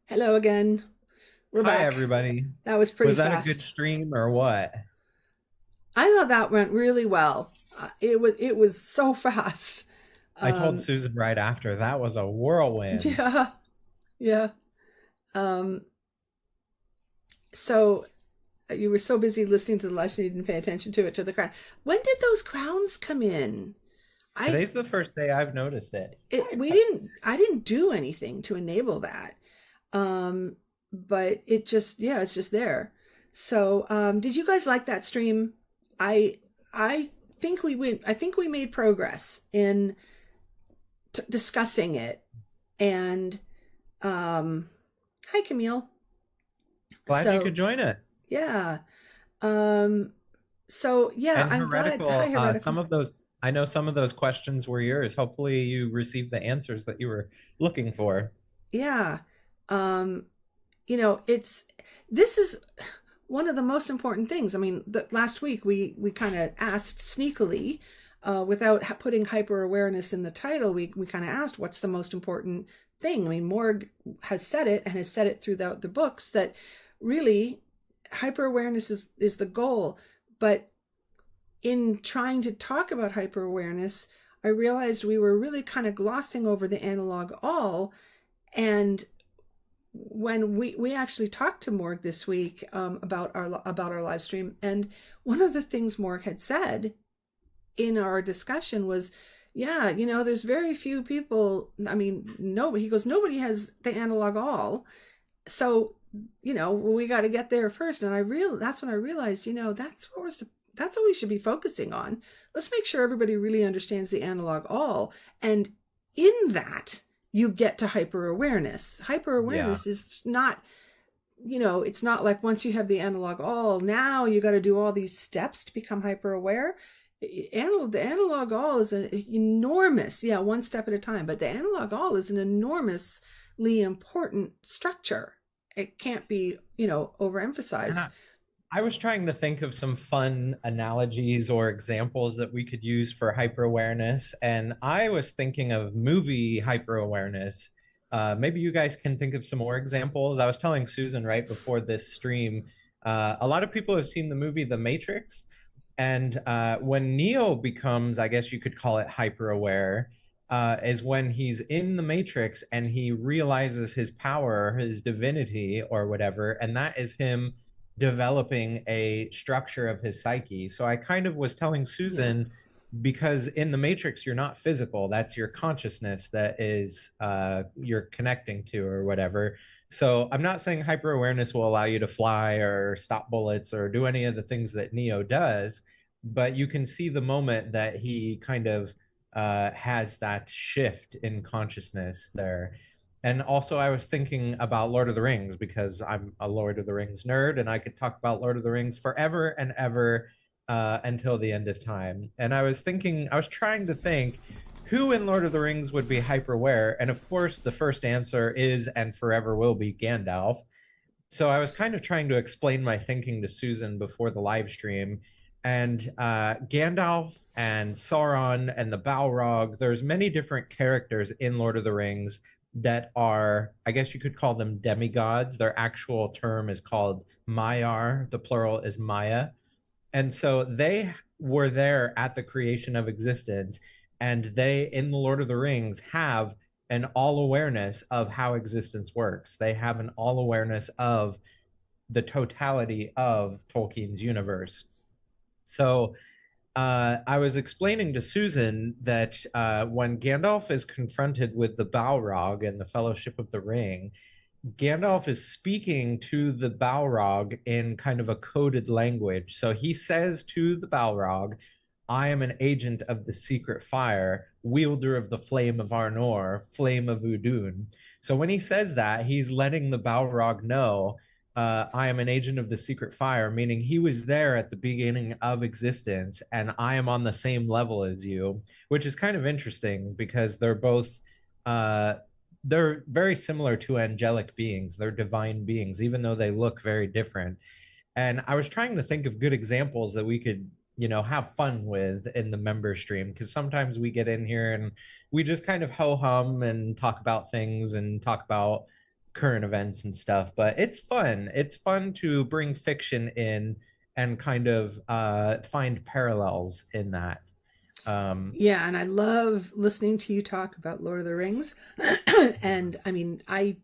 Hello again. We're Hi, back. everybody. That was pretty Was that a good fast. stream or what? I thought that went really well. It was so fast. I told Um, Susan right after that was a whirlwind. yeah, yeah. Um, so you were so busy listening to the lesson you didn't pay attention to the crown. When did those crowns come in? I Today's the first day I've noticed it. we didn't. I didn't do anything to enable that. Um, but it just it's just there. So did you guys like that stream? I think we went. I think we made progress in discussing it. And hi, Camille. Glad you So could join us. yeah. Um, so yeah, And I'm glad. Hi, Heretical, Heretical. I know some of those questions were yours. Hopefully you received the answers that you were looking for. Yeah. Um, it's this is one of the most important things. I mean, last week we kind of asked sneakily, without putting hyper awareness in the title. We kind of asked, what's the most important thing? I mean, Morg has said it and has said it throughout the books that really hyper awareness is the goal. But in trying to talk about hyper awareness, I realized we were really kind of glossing over the analog all. And when we actually talked to Morg this week, about our live stream, and one of the things Morg had said in our discussion was, yeah, there's very few people. I mean, nobody. He goes, nobody has the analog all. So we got to get there first. And that's when I realized, that's what we should be focusing on. Let's make sure everybody really understands the analog all, and in that you get to hyper awareness. Hyper Yeah. awareness is not, it's not like once you have the analog all, now you got to do all these steps to become hyper aware. The analog all is an enormous, yeah, one step at a time, but the analog all is an enormously important structure. It can't be, And overemphasized. I was trying to think of some fun analogies or examples that we could use for hyper awareness, and I was thinking of movie hyper awareness. Maybe you guys can think of some more examples. I was telling Susan right before this stream, a lot of people have seen the movie The Matrix, and when Neo becomes, I guess you could call it hyper aware, is when he's in the Matrix and he realizes his power, his divinity, or whatever, and that is him developing a structure of his psyche. So I kind of was telling Yeah. Susan, because in the Matrix you're not physical, that's your consciousness that is you're connecting to or whatever. So I'm not saying hyper awareness will allow you to fly or stop bullets or do any of the things that Neo does, but you can see the moment that he kind of has that shift in consciousness there. And also, I was thinking about Lord of the Rings because I'm a Lord of the Rings nerd, and I could talk about Lord of the Rings forever and ever, until the end of time. And I was thinking, I was trying to think who in Lord of the Rings would be hyper aware. And of course, the first answer is and forever will be Gandalf. So I was kind of trying to explain my thinking to Susan before the live stream. And Gandalf and Sauron and the Balrog, there's many different characters in Lord of the Rings that are, I guess you could call them demigods. Their actual term is called Maiar. The plural is Maya. And so they were there at the creation of existence, and they, in the Lord of the Rings, have an all awareness of how existence works. They have an all awareness of the totality of Tolkien's universe. So I was explaining to Susan that when Gandalf is confronted with the Balrog and the Fellowship of the Ring, Gandalf is speaking to the Balrog in kind of a coded language. So he says to the Balrog, I am an agent of the secret fire, wielder of the flame of Arnor, flame of Udun. So when he says that, he's letting the Balrog know, I am an agent of the secret fire, meaning he was there at the beginning of existence, and I am on the same level as you, which is kind of interesting because uh, they're very similar to angelic beings. They're divine beings, even though they look very different. And I was trying to think of good examples that we could, have fun with in the member stream, because sometimes we get in here and we just kind of ho hum and talk about things and talk about current events and stuff, but it's fun. It's fun to bring fiction in and kind of find parallels in that. Um, Yeah, and I love listening to you talk about Lord of the Rings. And I mean, I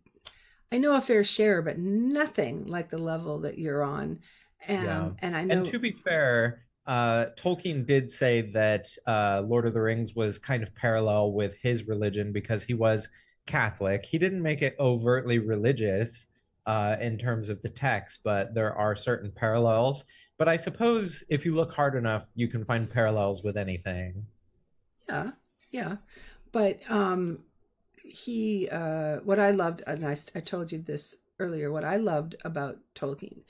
know a fair share, but nothing like the level that you're on. yeah. And I And know, to be fair, Tolkien did say that Lord of the Rings was kind of parallel with his religion because he was Catholic. He didn't make it overtly religious in terms of the text, but there are certain parallels. But I suppose if you look hard enough, you can find parallels with anything. yeah, yeah. But what I loved, and I told you this earlier, what I loved about Tolkien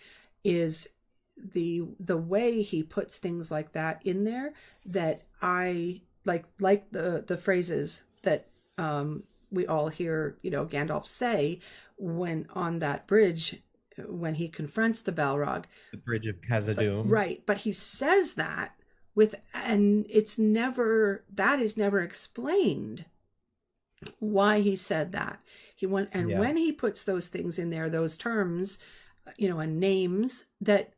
is the way he puts things like that in there, that I like the phrases that we all hear, you know, Gandalf say when on that bridge when he confronts the Balrog. The Bridge of But Khazad-dûm. right, but he says that with, and it's never, that is never explained why he said that. He went, and Yeah. when he puts those things in there, those terms, you know, and names that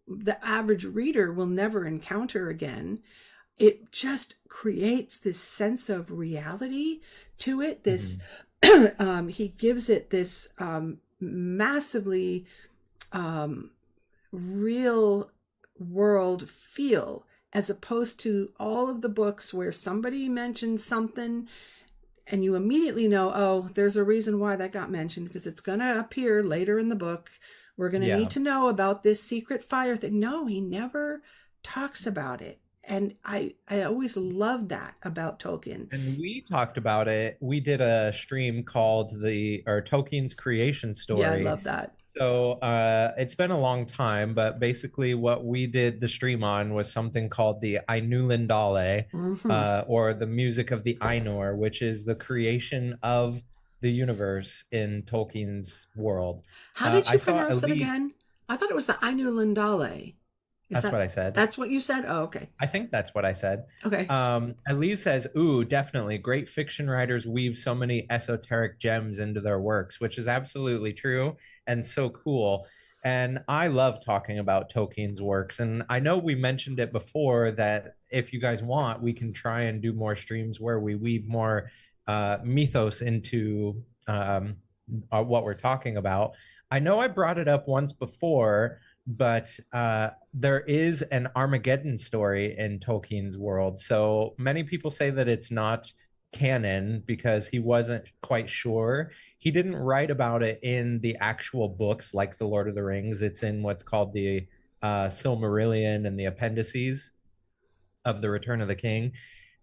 the average reader will never encounter again, it just creates this sense of reality to it. This, Mhm. he gives it this massively um, real world feel, as opposed to all of the books where somebody mentions something and you immediately know, oh, there's a reason why that got mentioned because it's going to appear later in the book. We're going to need Yeah. to know about this secret fire thing. No, he never talks about it. And I always loved that about Tolkien. And we talked about it. We did a stream called the or Tolkien's Creation Yeah, I Story. love that. So it's been a long time, but basically what we did the stream on was something called the Ainulindale, Hmm. or the music of the Ainur, which is the creation of the universe in Tolkien's world. How did I you saw pronounce it Elise. again? I thought it was the Ainu Lindale. Is That's what that, I said. that's what you said? Oh, okay. I think that's what I said. Okay. Elise says, "Ooh, definitely. Great fiction writers weave so many esoteric gems into their works," which is absolutely true and so cool. And I love talking about Tolkien's works. And I know we mentioned it before that if you guys want, we can try and do more streams where we weave more mythos into what we're talking about. I know I brought it up once before, but there is an Armageddon story in Tolkien's world. So many people say that it's not canon because he wasn't quite sure. He didn't write about it in the actual books like The Lord of the Rings. It's in what's called the Silmarillion and the appendices of The Return of the King,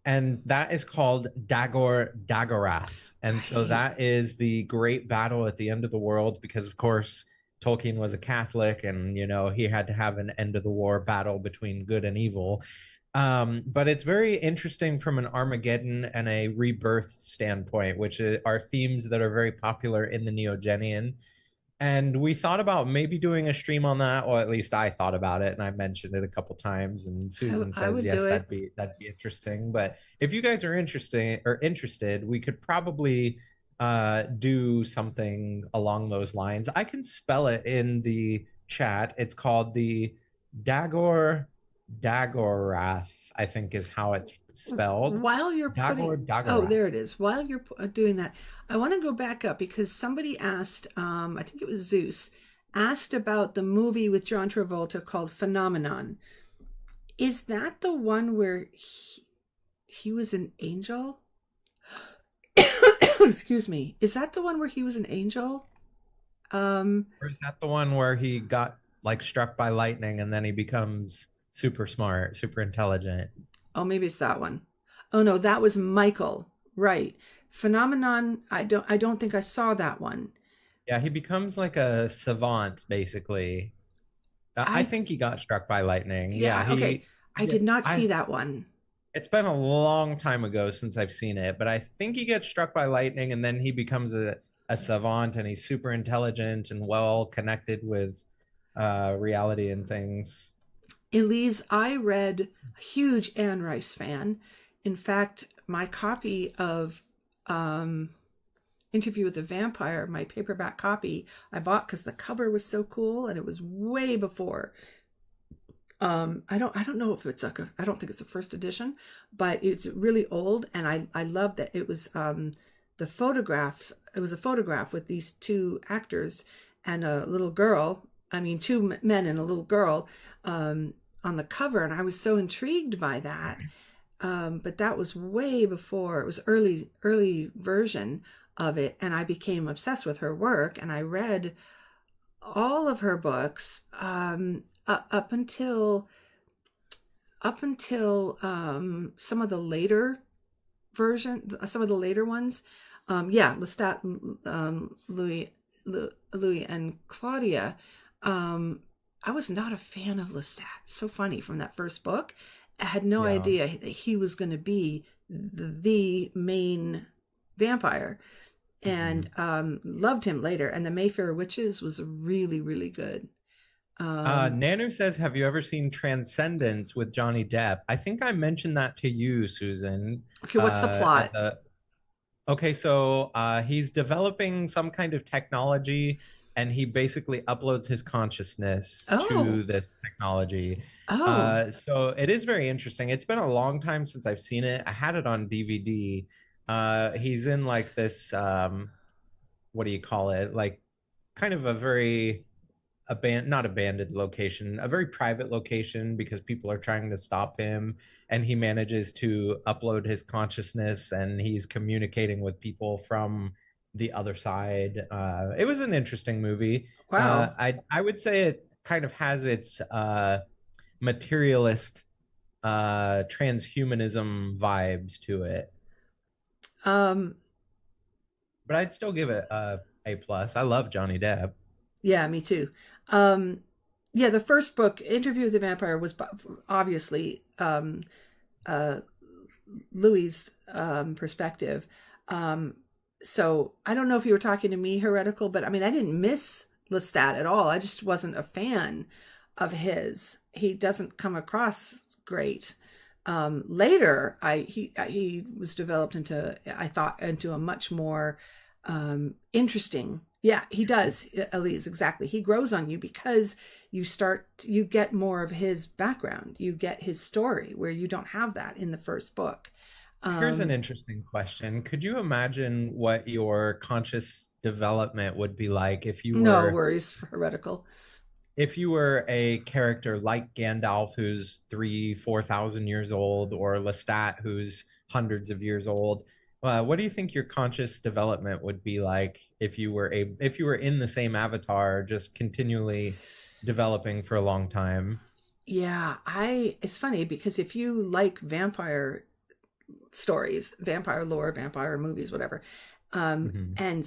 and that is called Dagor Dagorath. And so Right. that is the great battle at the end of the world because, of course, Tolkien was a Catholic, and he had to have an end of the war battle between good and evil. But it's very interesting from an Armageddon and a rebirth standpoint, which are themes that are very popular in the Neogenian. And we thought about maybe doing a stream on that, or at least I thought about it, and I mentioned it a couple times. And Susan I says, would yes, do it. that'd be interesting. But if you guys are interested, we could probably do something along those lines. I can spell it in the chat. It's called the Dagor Dagorath, I think is how it's spelled. While you're putting, Dagor oh, Dagorath. there it is. While you're doing that, I want to go back up because somebody asked, I think it was Zeus, asked about the movie with John Travolta called Phenomenon. Is that the one where he was an angel? Excuse me. Is that the one where he was an angel? Um, Or is that the one where he got like struck by lightning and then he becomes super smart, super intelligent? oh, maybe it's that one. Oh no, that was Michael. Right. Phenomenon. I don't think I saw that one. Yeah, he becomes like a savant basically. I I think he got struck by lightning. Yeah, yeah, okay. I yeah, did not see I that one. it's been a long time ago since I've seen it, but I think he gets struck by lightning and then he becomes a savant and he's super intelligent and well connected with reality and things. Elise, I read, a huge Anne Rice fan. In fact, my copy of um Interview with the Vampire, my paperback copy, I bought because the cover was so cool, and it was way before. I don't know if it's like I don't think it's a first edition, but it's really old, and I love that it was the photographs. It was a photograph with these two actors and a little girl. I mean, two men and a little girl on the cover, and I was so intrigued by that. But that was way before. It was early version of it, and I became obsessed with her work, and I read all of her books up until some of the later some of the later ones. Yeah, Lestat, Louis, and Claudia. I was not a fan of Lestat. So funny, from that first book. I had no Yeah. idea that he was going to be the main vampire, and Mhm. loved him later. And the Mayfair Witches was really, really good. Um, Nanu says, have you ever seen Transcendence with Johnny Depp? I think I mentioned that to you, Susan, okay, what's the plot? as a okay, so he's developing some kind of technology, and he basically uploads his consciousness Oh, to this technology. oh, So it is very interesting. It's been a long time since I've seen it. I had it on DVD. He's in like this, what do you call it? Like kind of a very not abandoned location, a very private location because people are trying to stop him, and he manages to upload his consciousness, and he's communicating with people from the other side. It was an interesting movie. wow. I would say it kind of has its materialist transhumanism vibes to it, Um, but I'd still give it a plus. I love Johnny Depp. yeah, me too. Um, yeah, the first book, Interview with the Vampire, was obviously uh, Louis's perspective. Um, so I don't know if you were talking to me, Heretical, but I mean, I didn't miss Lestat at all. I just wasn't a fan of his. He doesn't come across great. Later, he was developed into, I thought, into a much more interesting. Yeah, he does, Elise, exactly. He grows on you because you get more of his background. You get his story where you don't have that in the first book. Here's an Um, interesting question. Could you imagine what your conscious development would be like no worries for Heretical. if you were a character like Gandalf, who's 4,000 years old, or Lestat, who's hundreds of years old? What do you think your conscious development would be like if you were in the same avatar, just continually developing for a long time? Yeah, it's funny because if you like vampire stories, vampire lore, vampire movies, whatever, Mhm. and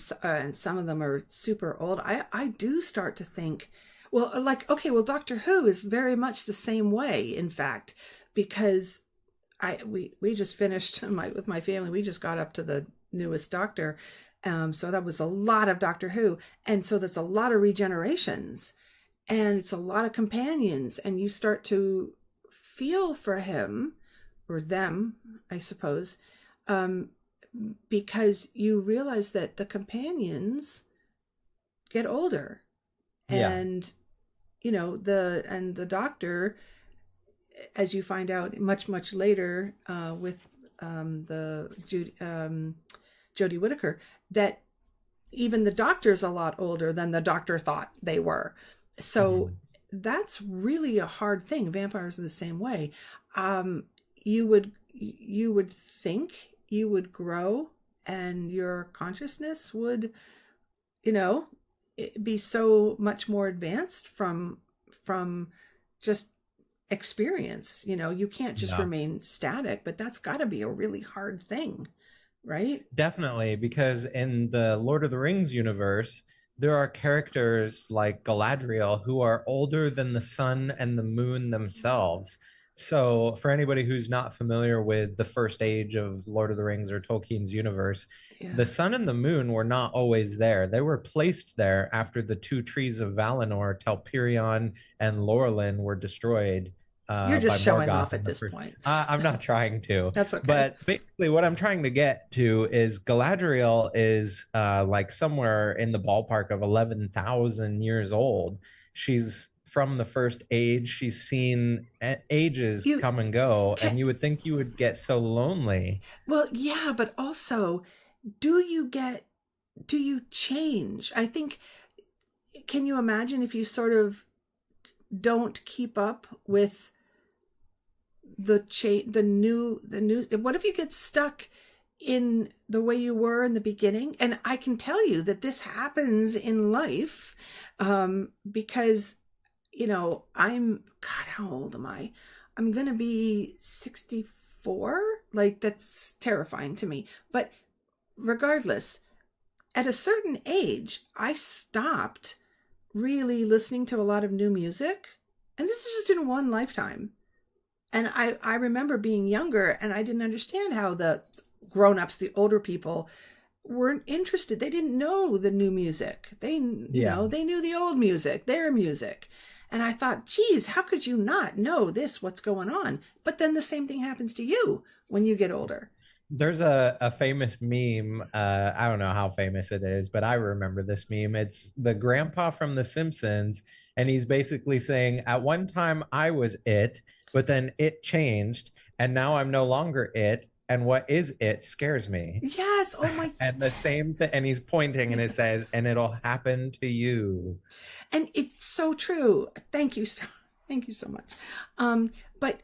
some of them are super old. I do start to think, well, like, okay, well, Doctor Who is very much the same way, in fact, because we just finished with my family. We just got up to the newest Doctor, so that was a lot of Doctor Who, and so there's a lot of regenerations, and it's a lot of companions, and you start to feel for him or them, I suppose, um, because you realize that the companions get older, Yeah. and the Doctor, as you find out much later with the Jodie Whittaker, that even the Doctor's a lot older than the Doctor thought they were. So Mhm. that's really a hard thing. Vampires are the same way. Um, you would think you would grow, and your consciousness would, you know, be so much more advanced from just experience. You can't just Yeah. remain static, but that's got to be a really hard thing, right? Definitely, because in the Lord of the Rings universe, there are characters like Galadriel who are older than the sun and the moon themselves. So, for anybody who's not familiar with the first age of Lord of the Rings or Tolkien's universe, Yeah. the sun and the moon were not always there. They were placed there after the two trees of Valinor, Telperion and Laurelin, were destroyed. You're by just showing off Morgoth at in the this first. point. I'm not trying to, That's okay. but basically, what I'm trying to get to is Galadriel is like somewhere in the ballpark of 11,000 years old. She's from the first age. She's seen ages You come and go, can and you would think you would get so lonely. well, yeah, but also, do you get do you change? I think, can you imagine if you sort of don't keep up with the new, what if you get stuck in the way you were in the beginning? And I can tell you that this happens in life, because I'm, God, how old am I? I'm gonna be 64. Like, that's terrifying to me, but regardless, at a certain age I stopped really listening to a lot of new music, and this is just in one lifetime. And I remember being younger and I didn't understand how the grown-ups, the older people, weren't interested. They didn't know the new music. Yeah. They knew the old music, their music. And I thought, geez, how could you not know this, what's going on? But then the same thing happens to you when you get older. There's a famous meme. I don't know how famous it is, but I remember this meme. It's the grandpa from The Simpsons, and he's basically saying, "At one time I was it, but then it changed, and now I'm no longer it, and what is it scares me." Yes. Oh my. And the same thing, and he's pointing, and it says, "And it'll happen to you." And it's so true. Thank you. Thank you so much. But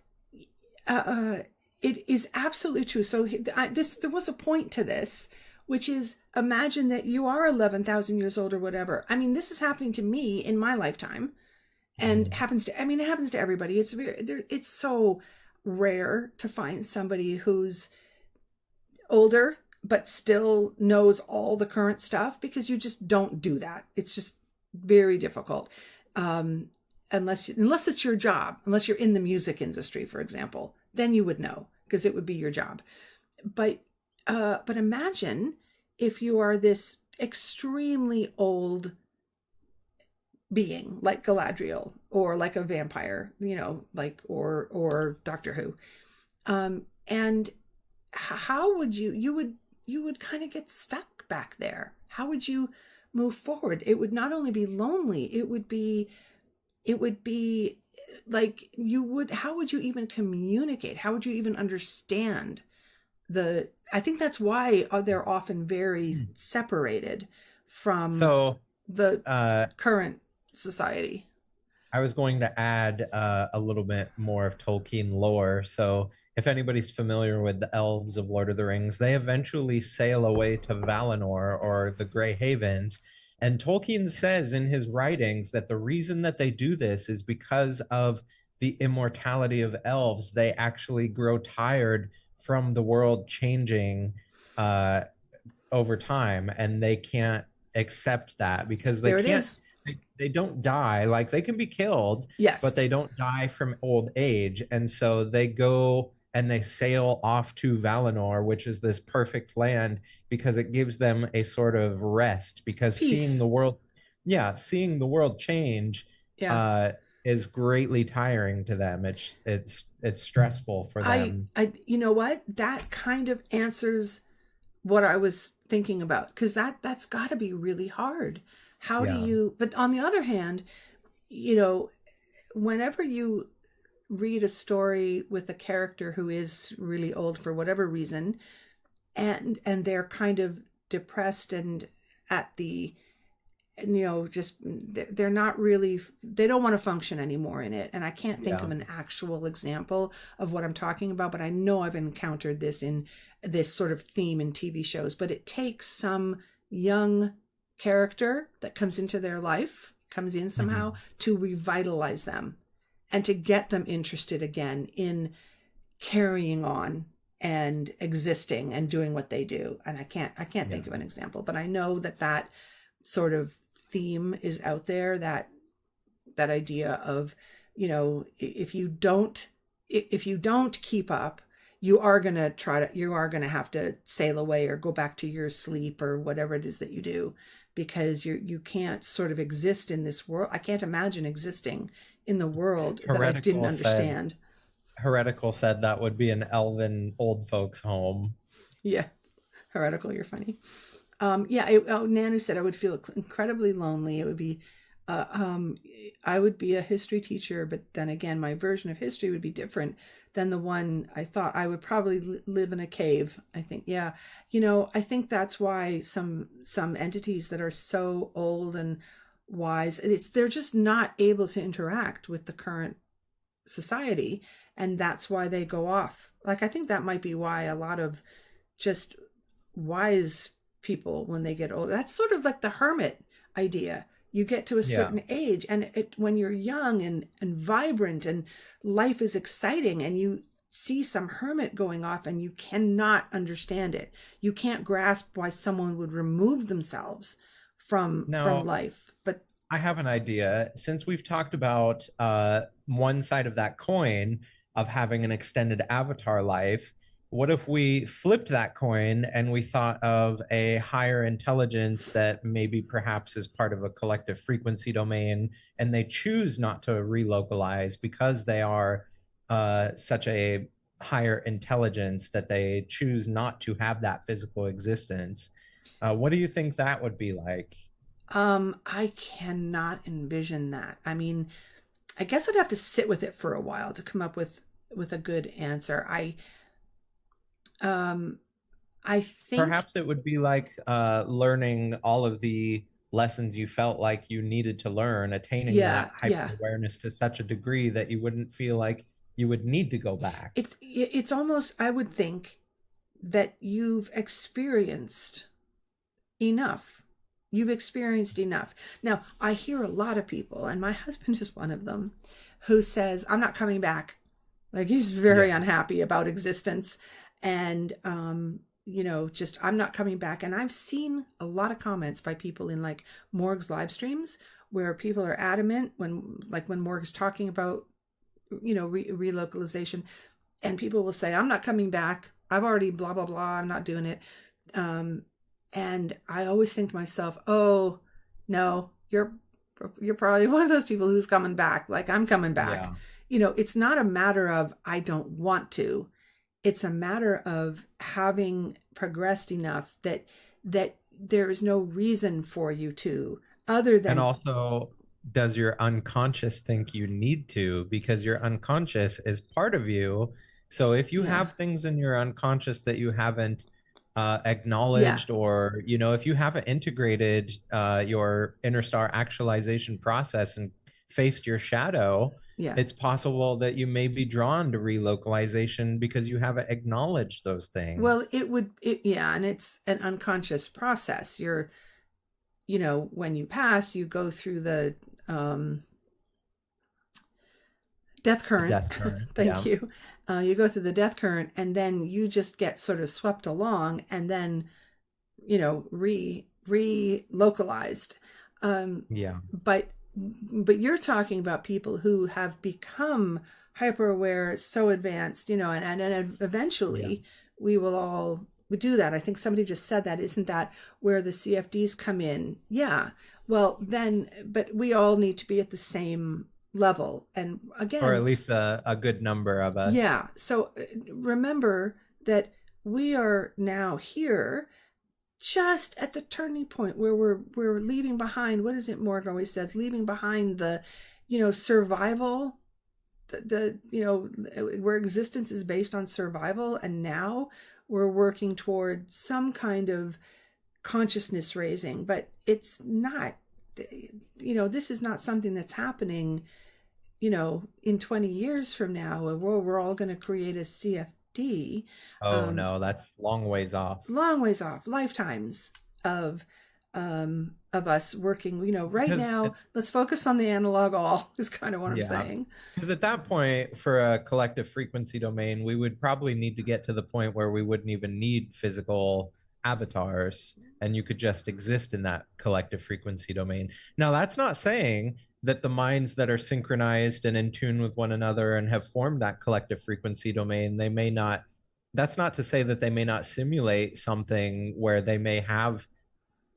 it is absolutely true. So there was a point to this, which is, imagine that you are 11,000 years old or whatever. I mean, this is happening to me in my lifetime, and Mhm. it happens to everybody. It's so rare to find somebody who's older but still knows all the current stuff, because you just don't do that. It's just very difficult. Um, unless it's your job, unless you're in the music industry, for example, then you would know, because it would be your job. But imagine if you are this extremely old being like Galadriel, or like a vampire, like, or Doctor Who. And how would you would kind of get stuck back there. How would you move forward? It would not only be lonely, it would be like, how would you even communicate? How would you even understand I think that's why they're often very separated from So, the uh, current society. I was going to add a little bit more of Tolkien lore. So, if anybody's familiar with the elves of Lord of the Rings, they eventually sail away to Valinor or the Grey Havens. And Tolkien says in his writings that the reason that they do this is because of the immortality of elves. They actually grow tired from the world changing uh, over time, and they can't accept that because they There it can't is. they don't die. Like, they can be killed, but Yes. they don't die from old age. And so they go and they sail off to Valinor, which is this perfect land because it gives them a sort of rest, because Peace. seeing the world change Yeah. uh is greatly tiring to them. It's stressful for them. You know what? That kind of answers what I was thinking about, because that's got to be really hard. How do Yeah. you? But on the other hand, you know, whenever you read a story with a character who is really old for whatever reason, and they're kind of depressed and at the, just, they're not really, they don't want to function anymore in it. And I can't think Yeah. of an actual example of what I'm talking about, but I know I've encountered this in this sort of theme in TV shows. But it takes some young character that comes into their life, comes in somehow, Mhm. to revitalize them and to get them interested again in carrying on and existing and doing what they do. And I can't Yeah. think of an example, but I know that sort of theme is out there, that idea of, if you don't keep up, you are going to have to sail away or go back to your sleep or whatever it is that you do, because you can't sort of exist in this world. I can't imagine existing in the world that I didn't Heretical said understand. Heretical said that would be an elven old folks home. Yeah, heretical, you're funny. Yeah, Nanu said I would feel incredibly lonely. It would be, uh, um, I would be a history teacher, but then again, my version of history would be different than the one I thought. I would probably live in a cave. I think, yeah, I think that's why some entities that are so old and wise, they're just not able to interact with the current society, and that's why they go off. Like I think that might be why a lot of just wise people when they get older. That's sort of like the hermit idea. You get to a Yeah. certain age, and when you're young and vibrant and life is exciting, and you see some hermit going off and you cannot understand it. You can't grasp why someone would remove themselves from Now, life. But I have an idea. Since we've talked about one side of that coin of having an extended avatar life, what if we flipped that coin and we thought of a higher intelligence that maybe perhaps is part of a collective frequency domain and they choose not to relocalize because they are such a higher intelligence that they choose not to have that physical existence? What do you think that would be like? I cannot envision that. I mean, I guess I'd have to sit with it for a while to come up with a good answer. Um I think, Perhaps it would be like learning all of the lessons you felt like you needed to learn, attaining yeah, that hyper yeah. awareness to such a degree that you wouldn't feel like you would need to go back. It's almost, I would think, that you've experienced enough. You've experienced enough. Now, I hear a lot of people, and my husband is one of them, who says, I'm not coming back. Like he's very Yeah. unhappy about existence. And, just I'm not coming back. And I've seen a lot of comments by people in like Morg's live streams where people are adamant when Morg is talking about, relocalization, and people will say, I'm not coming back. I've already blah, blah, blah. I'm not doing it. Um, and I always think to myself, oh, no, you're probably one of those people who's coming back. Like I'm coming back. Yeah. It's not a matter of I don't want to. It's a matter of having progressed enough that there is no reason for you to, other And than, also, does your unconscious think you need to? Because your unconscious is part of you. So if you yeah, have things in your unconscious that you haven't yeah, acknowledged, or if you haven't integrated your inner star actualization process and faced your shadow, yeah. it's possible that you may be drawn to relocalization because you haven't acknowledged those Well, things. yeah, and it's an unconscious process. When you pass, you go through the um, death The current. death current. Thank Yeah. you. You go through the death current, and then you just get sort of swept along, and then re localized. Yeah. But you're talking about people who have become hyper aware, so advanced, and Yeah. eventually we do that. I think somebody just said that. Isn't that where the CFDs come in? Yeah. Well, then, but we all need to be at the same level. And Or again, at least a good number of us. yeah. So remember that we are now here just at the turning point where we're leaving behind. What is it Morgan always says? Leaving behind the, survival, where existence is based on survival, and now we're working toward some kind of consciousness raising. But it's not. This is not something that's happening, in 20 years from now, where we're all going to create a CFD. Oh Um, no, that's long ways off. Long ways off, lifetimes of us working. Right Because now, let's focus on the analog all is kind of what I'm yeah, saying. because at that point, for a collective frequency domain, we would probably need to get to the point where we wouldn't even need physical avatars, and you could just exist in that collective frequency domain. Now, that's not saying that the minds that are synchronized and in tune with one another and have formed that collective frequency domain, they may not. That's not to say that they may not simulate something where they may have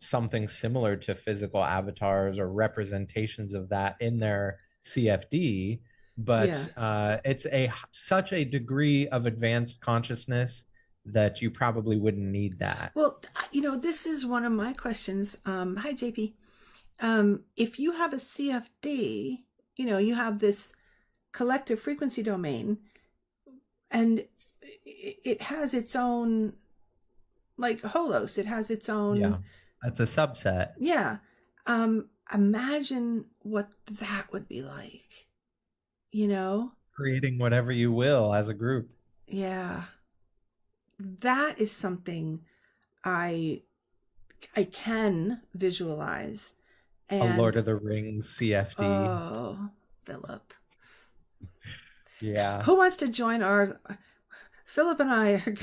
something similar to physical avatars or representations of that in their CFD, but Yeah. it's a such a degree of advanced consciousness that you probably wouldn't need that. Well, this is one of my questions. Hi, JP. If you have a CFD, you have this collective frequency domain, and it has its own, like Holos, it has its Yeah, own, that's a subset. yeah. Imagine what that would be like, you know? Creating whatever you will as a group. Yeah. That is something I I can visualize. A Lord And of the Rings CFD. oh, Philip. Yeah. Who wants to join our Philip and I are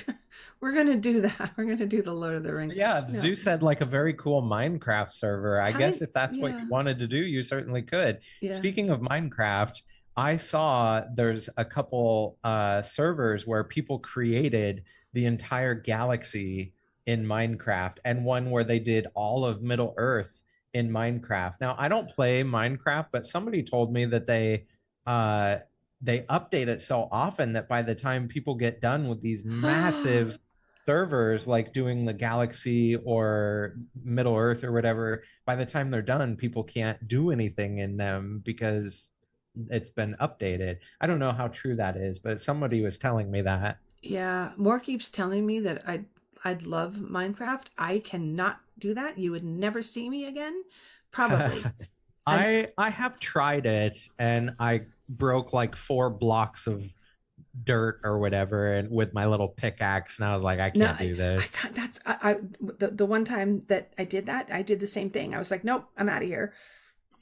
we're going to do that. We're going to do the Lord of the Rings. Yeah, Zeus had like a very cool Minecraft server. I guess if that's what you Yeah. wanted to do, you certainly could. Yeah. Speaking of Minecraft, I saw there's a couple servers where people created the entire galaxy in Minecraft and one where they did all of Middle Earth in Minecraft. Now, I don't play Minecraft, but somebody told me that they update it so often that by the time people get done with these massive servers like doing the galaxy or Middle Earth or whatever, by the time they're done, people can't do anything in them because it's been updated. I don't know how true that is, but somebody was telling me that. Yeah, More keeps telling me that I'd love Minecraft. I cannot do that. You would never see me again, probably. And I have tried it and I broke like 4 blocks of dirt or whatever and with my little pickaxe and I was like, I no, can't do this. I can't. The one time that I did that, I did the same thing. I was like, nope, I'm out of here.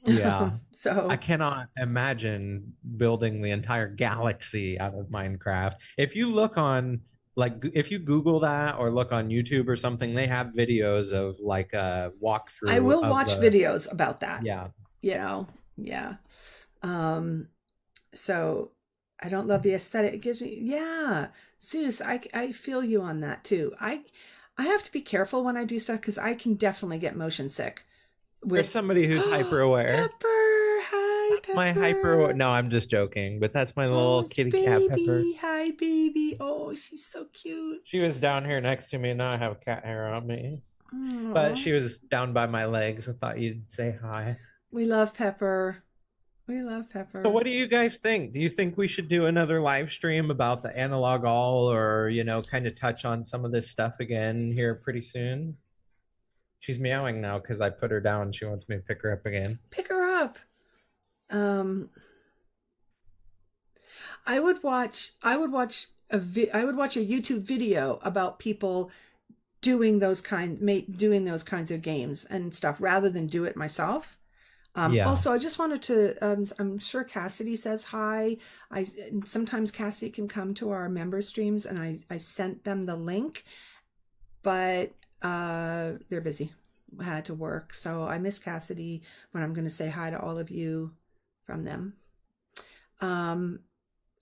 Yeah. I So cannot imagine building the entire galaxy out of Minecraft. If you look on, like, if you Google that or look on YouTube or something, they have videos of like a I walkthrough will of watch the, videos about that. yeah. You know, yeah. Um, so I don't love the aesthetic. It gives me, yeah. Zeus, I feel you on that too. I have to be careful when I do stuff because I can definitely get motion sick For with somebody who's hyper aware, Pepper. Hi, that's my hyper. Pepper. No, I'm just joking, but that's my little Oh, kitty cat Pepper. baby. Hi, baby. Oh, she's so cute. She was down here next to me, and now I have cat hair on me. But Aw. she was down by my legs. I thought you'd say hi. We love Pepper. We love So Pepper. what do you guys think? Do you think we should do another live stream about the analog all or, kind of touch on some of this stuff again here pretty soon? She's meowing now because I put her down. She wants me to pick her up again. Pick her up. Um, I would watch a YouTube video about people doing those kinds of games and stuff rather than do it myself. Yeah. Also, I just wanted to. I'm sure Cassidy says hi. I sometimes Cassidy can come to our member streams, and I sent them the link, but they're busy. I had to work, so I miss Cassidy when I'm going to say hi to all of you from them. Um,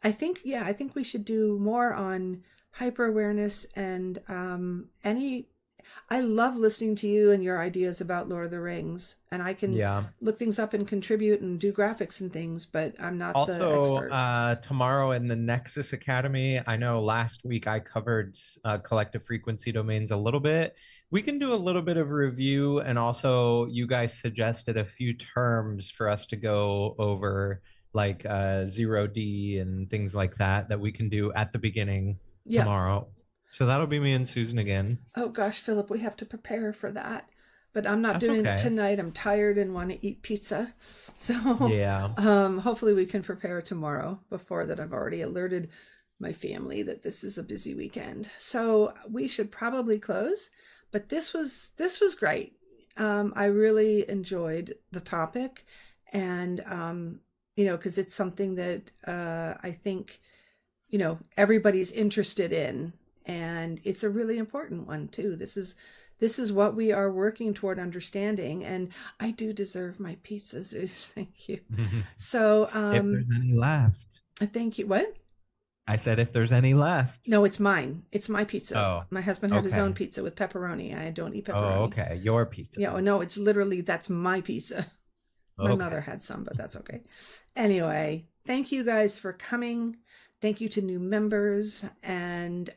I think we should do more on hyper awareness and any. I love listening to you and your ideas about Lord of the Rings, and I can Yeah. look things up and contribute and do graphics and things, but I'm not the Also, expert. tomorrow in the Nexus Academy, I know last week I covered collective frequency domains a little bit. We can do a little bit of review, and also you guys suggested a few terms for us to go over, like 0D and things like that, that we can do at the beginning Yeah. tomorrow. So that'll be me and Susan again. Oh gosh, Philip, we have to prepare for that. But I'm not That's doing it okay. tonight. I'm tired and want to eat pizza. So Yeah. hopefully we can prepare tomorrow. Before that, I've already alerted my family that this is a busy weekend. So we should probably close. But this was great. I really enjoyed the topic, and because it's something that I think everybody's interested in, and it's a really important one too. This is what we are working toward understanding, and I do deserve my pizzas. Thank you. So If there's any left. thank you. What? I said if there's any left. No, it's mine. It's my pizza. Oh, My husband had his own okay. pizza with pepperoni. I don't eat Oh, pepperoni. okay. Your pizza. Yeah, oh, no, it's literally that's my pizza. My Okay. mother had some, but that's okay. Anyway, thank you guys for coming. Thank you to new members, and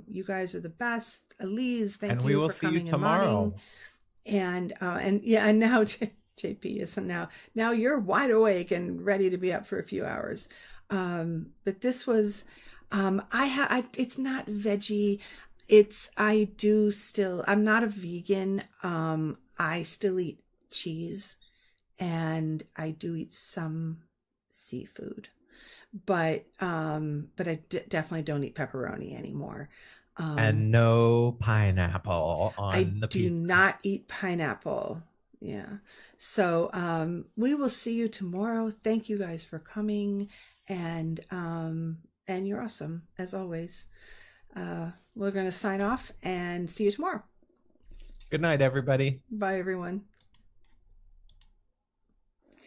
you guys are the best. Elise, thank And we you will for see you coming and modding. tomorrow. And yeah, and now JP is now you're wide awake and ready to be up for a few hours. But this was it's not veggie. I'm not a vegan. I still eat cheese and I do eat some seafood, but definitely don't eat pepperoni anymore. And no pineapple I on the do pizza. not eat pineapple. Yeah. So we will see you tomorrow. Thank you guys for coming, and you're awesome as always. We're going to sign off and see you tomorrow. Good night, everybody. Bye, everyone.